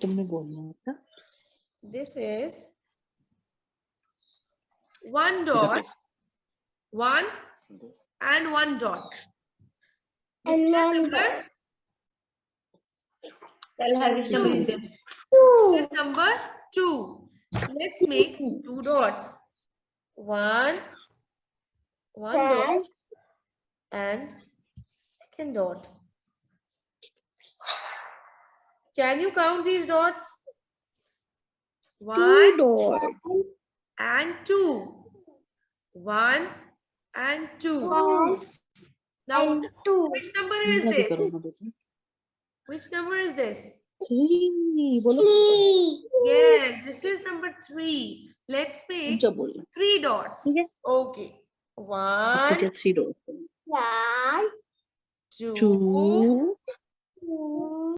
तुमने बोलना था. This is one dot, one and one dot. This is number Which number is this? this is number 2. Let's make 2 dots. One dot and second dot. Can you count these dots? 1 dots. and 2. 1 and 2. Now, which number is मेरा भी this? करो ना बेटा. Which number is this? 3 बोलो. Yes, this is number 3. Let's make जब बोलना. 3 dots. ठीक है. Okay. 1, Put 3 dots. 2, 2